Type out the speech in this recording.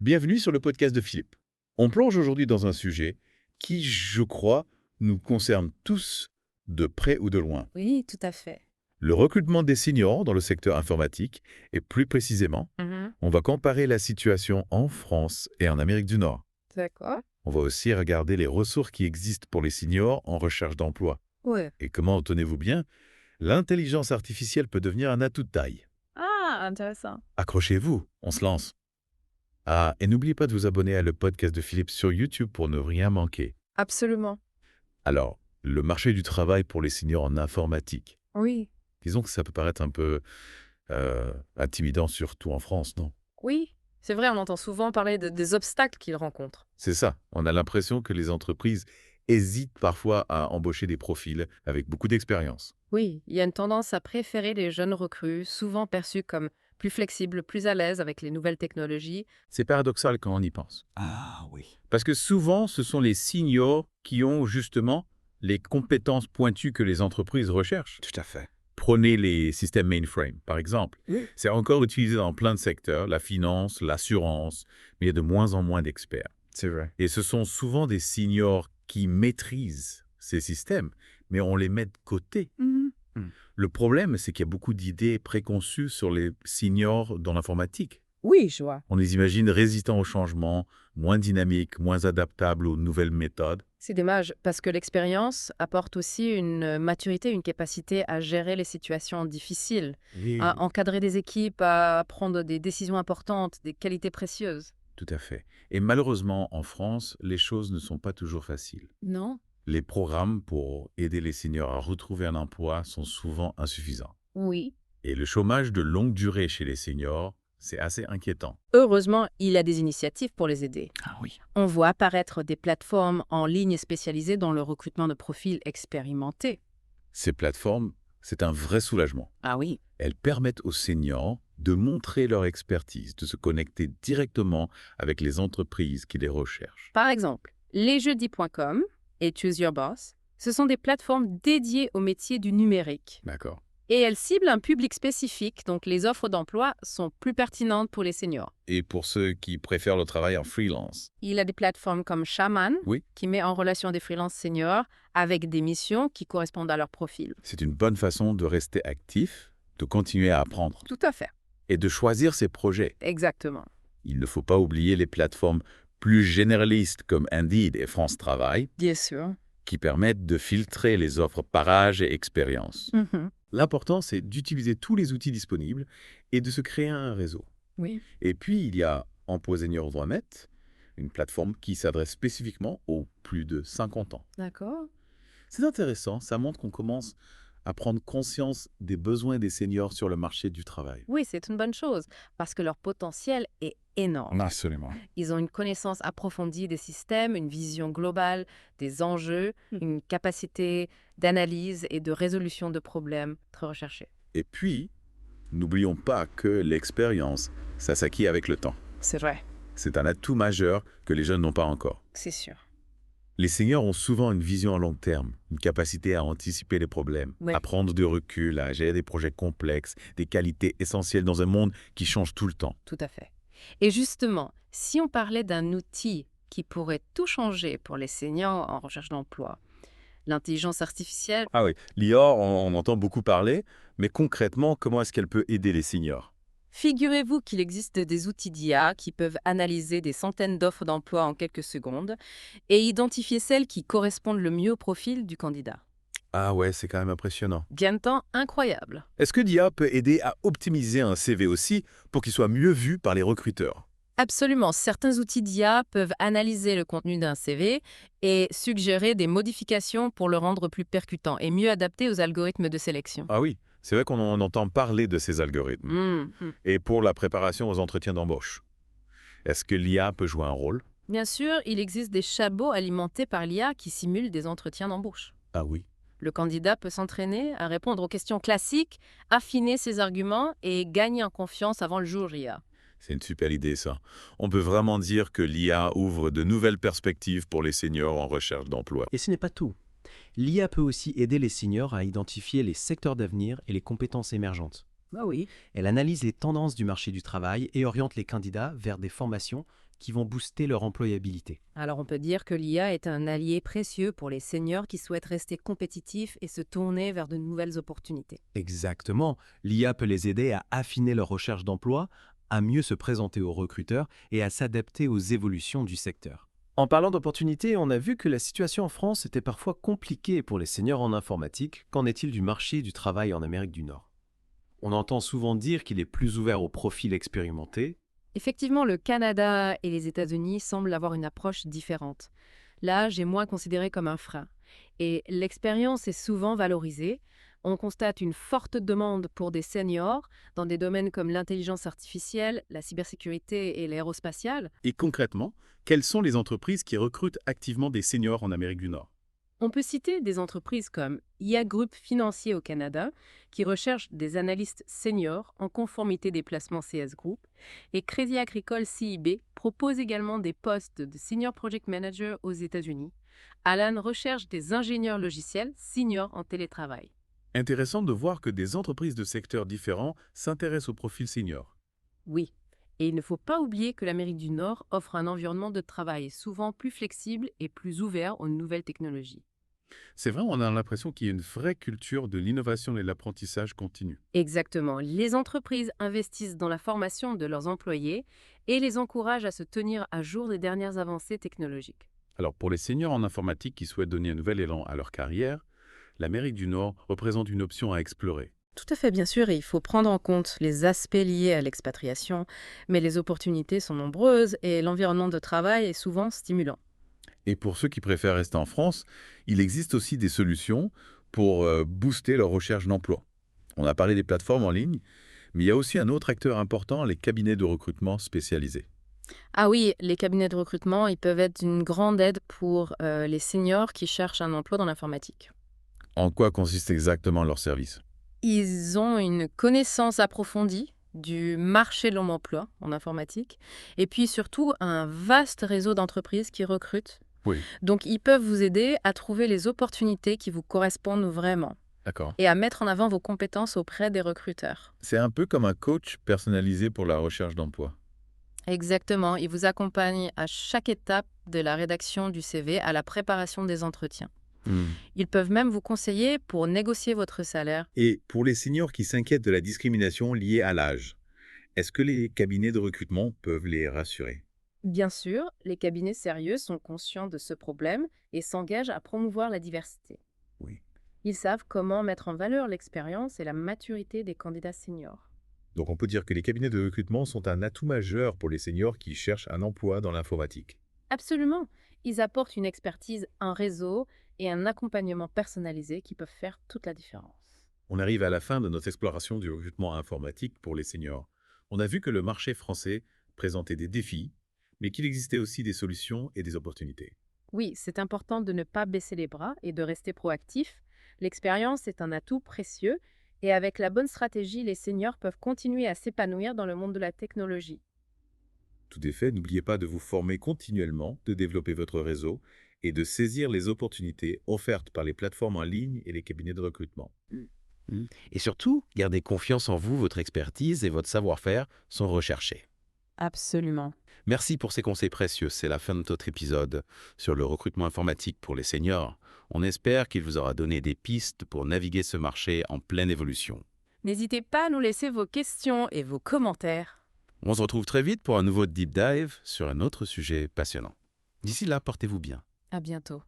Bienvenue sur le podcast de Philippe. On plonge aujourd'hui dans un sujet qui, je crois, nous concerne tous de près ou de loin. Oui, tout à fait. Le recrutement des seniors dans le secteur informatique et plus précisément, on va comparer la situation en France et en Amérique du Nord. D'accord. On va aussi regarder les ressources qui existent pour les seniors en recherche d'emploi. Ouais. Et comment, tenez-vous bien, l'intelligence artificielle peut devenir un atout de taille. Ah, intéressant. Accrochez-vous, on se lance. Ah, et n'oubliez pas de vous abonner à le podcast de Philippe sur YouTube pour ne rien manquer. Absolument. Alors, le marché du travail pour les seniors en informatique. Oui. Disons que ça peut paraître un peu intimidant, surtout en France, non? Oui. C'est vrai, on entend souvent parler des obstacles qu'ils rencontrent. C'est ça. On a l'impression que les entreprises hésitent parfois à embaucher des profils avec beaucoup d'expérience. Oui, il y a une tendance à préférer les jeunes recrues, souvent perçus comme plus flexibles, plus à l'aise avec les nouvelles technologies. C'est paradoxal quand on y pense. Ah oui. Parce que souvent, ce sont les seniors qui ont justement les compétences pointues que les entreprises recherchent. Tout à fait. Prenez les systèmes mainframe, par exemple. Oui. C'est encore utilisé dans plein de secteurs, la finance, l'assurance, mais il y a de moins en moins d'experts. C'est vrai. Et ce sont souvent des seniors qui maîtrisent ces systèmes, mais on les met de côté. Le problème, c'est qu'il y a beaucoup d'idées préconçues sur les seniors dans l'informatique. Oui, je vois. On les imagine résistants au changement, moins dynamiques, moins adaptables aux nouvelles méthodes. C'est dommage parce que l'expérience apporte aussi une maturité, une capacité à gérer les situations difficiles, Oui, à encadrer des équipes, à prendre des décisions importantes, des qualités précieuses. tout à fait. Et malheureusement, en France, les choses ne sont pas toujours faciles. Non? Les programmes pour aider les seniors à retrouver un emploi sont souvent insuffisants. Oui. Et le chômage de longue durée chez les seniors, c'est assez inquiétant. Heureusement, il y a des initiatives pour les aider. Ah oui. On voit apparaître des plateformes en ligne spécialisées dans le recrutement de profils expérimentés. Ces plateformes, c'est un vrai soulagement. Ah oui. Elles permettent aux seniors de montrer leur expertise, de se connecter directement avec les entreprises qui les recherchent. Par exemple, lesjeudis.com et Choose Your Boss, ce sont des plateformes dédiées au métier du numérique. D'accord. Et elles ciblent un public spécifique, donc les offres d'emploi sont plus pertinentes pour les seniors. Et pour ceux qui préfèrent le travail en freelance? Il y a des plateformes comme Shaman, Oui. qui met en relation des freelances seniors avec des missions qui correspondent à leur profil. C'est une bonne façon de rester actif, de continuer à apprendre Tout à fait. et de choisir ses projets. Exactement. Il ne faut pas oublier les plateformes plus généralistes comme Indeed et France Travail Bien sûr. qui permettent de filtrer les offres par âge et expérience. L'important, c'est d'utiliser tous les outils disponibles et de se créer un réseau. Oui. Et puis, il y a EmpoSenior.net, une plateforme qui s'adresse spécifiquement aux plus de 50 ans. D'accord. C'est intéressant, ça montre qu'on commence à prendre conscience des besoins des seniors sur le marché du travail. Oui, c'est une bonne chose, parce que leur potentiel est énorme. Absolument. Ils ont une connaissance approfondie des systèmes, une vision globale des enjeux, une capacité d'analyse et de résolution de problèmes très recherchée. Et puis, n'oublions pas que l'expérience, ça s'acquiert avec le temps. C'est vrai, C'est un atout majeur que les jeunes n'ont pas encore. c'est sûr. Les seniors ont souvent une vision à long terme, une capacité à anticiper les problèmes, Oui. à prendre du recul, à gérer des projets complexes, des qualités essentielles dans un monde qui change tout le temps. Tout à fait. Et justement, si on parlait d'un outil qui pourrait tout changer pour les seniors en recherche d'emploi, l'intelligence artificielle, Ah oui, l'IA, on entend beaucoup parler, mais concrètement, comment est-ce qu'elle peut aider les seniors? figurez-vous qu'il existe des outils d'IA qui peuvent analyser des centaines d'offres d'emploi en quelques secondes et identifier celles qui correspondent le mieux au profil du candidat. Ah ouais, c'est quand même impressionnant. Gain de temps incroyable. Est-ce que l'IA peut aider à optimiser un CV aussi pour qu'il soit mieux vu par les recruteurs? Absolument, certains outils d'IA peuvent analyser le contenu d'un CV et suggérer des modifications pour le rendre plus percutant et mieux adapté aux algorithmes de sélection. Ah oui, c'est vrai qu'on en entend parler de ces algorithmes. Et pour la préparation aux entretiens d'embauche, est-ce que l'IA peut jouer un rôle? Bien sûr, il existe des chabots alimentés par l'IA qui simulent des entretiens d'embauche. Ah oui. Le candidat peut s'entraîner à répondre aux questions classiques, affiner ses arguments et gagner en confiance avant le jour IA. C'est une super idée, ça. On peut vraiment dire que l'IA ouvre de nouvelles perspectives pour les seniors en recherche d'emploi. Et ce n'est pas tout. L'IA peut aussi aider les seniors à identifier les secteurs d'avenir et les compétences émergentes. Ah oui. Elle analyse les tendances du marché du travail et oriente les candidats vers des formations, qui vont booster leur employabilité. Alors on peut dire que l'IA est un allié précieux pour les seniors qui souhaitent rester compétitifs et se tourner vers de nouvelles opportunités. Exactement, l'IA peut les aider à affiner leur recherche d'emploi, à mieux se présenter aux recruteurs et à s'adapter aux évolutions du secteur. En parlant d'opportunités, on a vu que la situation en France était parfois compliquée pour les seniors en informatique. Qu'en est-il du marché du travail en Amérique du Nord? On entend souvent dire qu'il est plus ouvert aux profils expérimentés. Effectivement, le Canada et les États-Unis semblent avoir une approche différente. L'âge est moins considéré comme un frein. Et l'expérience est souvent valorisée. On constate une forte demande pour des seniors dans des domaines comme l'intelligence artificielle, la cybersécurité et l'aérospatiale. Et concrètement, quelles sont les entreprises qui recrutent activement des seniors en Amérique du Nord? On peut citer des entreprises comme IA Group Financier au Canada, qui recherche des analystes seniors en conformité des placements CS Group, et Crédit Agricole CIB propose également des postes de Senior Project Manager aux États-Unis. Alan recherche des ingénieurs logiciels seniors en télétravail. Intéressant de voir que des entreprises de secteurs différents s'intéressent au profil senior. Oui, et il ne faut pas oublier que l'Amérique du Nord offre un environnement de travail souvent plus flexible et plus ouvert aux nouvelles technologies. C'est vrai, on a l'impression qu'il y a une vraie culture de l'innovation et de l'apprentissage continu. Exactement. Les entreprises investissent dans la formation de leurs employés et les encouragent à se tenir à jour des dernières avancées technologiques. Alors pour les seniors en informatique qui souhaitent donner un nouvel élan à leur carrière, l'Amérique du Nord représente une option à explorer. Tout à fait, bien sûr, et il faut prendre en compte les aspects liés à l'expatriation, mais les opportunités sont nombreuses et l'environnement de travail est souvent stimulant. Et pour ceux qui préfèrent rester en France, il existe aussi des solutions pour booster leur recherche d'emploi. On a parlé des plateformes en ligne, mais il y a aussi un autre acteur important, les cabinets de recrutement spécialisés. Ah oui, les cabinets de recrutement, ils peuvent être d'une grande aide pour les seniors qui cherchent un emploi dans l'informatique. En quoi consiste exactement leur service? Ils ont une connaissance approfondie du marché de l'emploi en informatique et puis surtout un vaste réseau d'entreprises qui recrutent. Oui, Donc, ils peuvent vous aider à trouver les opportunités qui vous correspondent vraiment d'accord. et à mettre en avant vos compétences auprès des recruteurs. C'est un peu comme un coach personnalisé pour la recherche d'emploi. Exactement, ils vous accompagnent à chaque étape de la rédaction du CV à la préparation des entretiens. Ils peuvent même vous conseiller pour négocier votre salaire. Et pour les seniors qui s'inquiètent de la discrimination liée à l'âge, est-ce que les cabinets de recrutement peuvent les rassurer? Bien sûr, les cabinets sérieux sont conscients de ce problème et s'engagent à promouvoir la diversité. Oui. Ils savent comment mettre en valeur l'expérience et la maturité des candidats seniors. Donc on peut dire que les cabinets de recrutement sont un atout majeur pour les seniors qui cherchent un emploi dans l'informatique. Absolument, ils apportent une expertise, un réseau et un accompagnement personnalisé qui peuvent faire toute la différence. On arrive à la fin de notre exploration du recrutement informatique pour les seniors. On a vu que le marché français présentait des défis, mais qu'il existait aussi des solutions et des opportunités. Oui, c'est important de ne pas baisser les bras et de rester proactif. L'expérience est un atout précieux et avec la bonne stratégie, les seniors peuvent continuer à s'épanouir dans le monde de la technologie. Tout est fait, n'oubliez pas de vous former continuellement, de développer votre réseau et de saisir les opportunités offertes par les plateformes en ligne et les cabinets de recrutement. Et surtout, gardez confiance en vous, votre expertise et votre savoir-faire sont recherchés. Absolument. Merci pour ces conseils précieux. C'est la fin de notre épisode sur le recrutement informatique pour les seniors. On espère qu'il vous aura donné des pistes pour naviguer ce marché en pleine évolution. N'hésitez pas à nous laisser vos questions et vos commentaires. On se retrouve très vite pour un nouveau deep dive sur un autre sujet passionnant. D'ici là, portez-vous bien. À bientôt.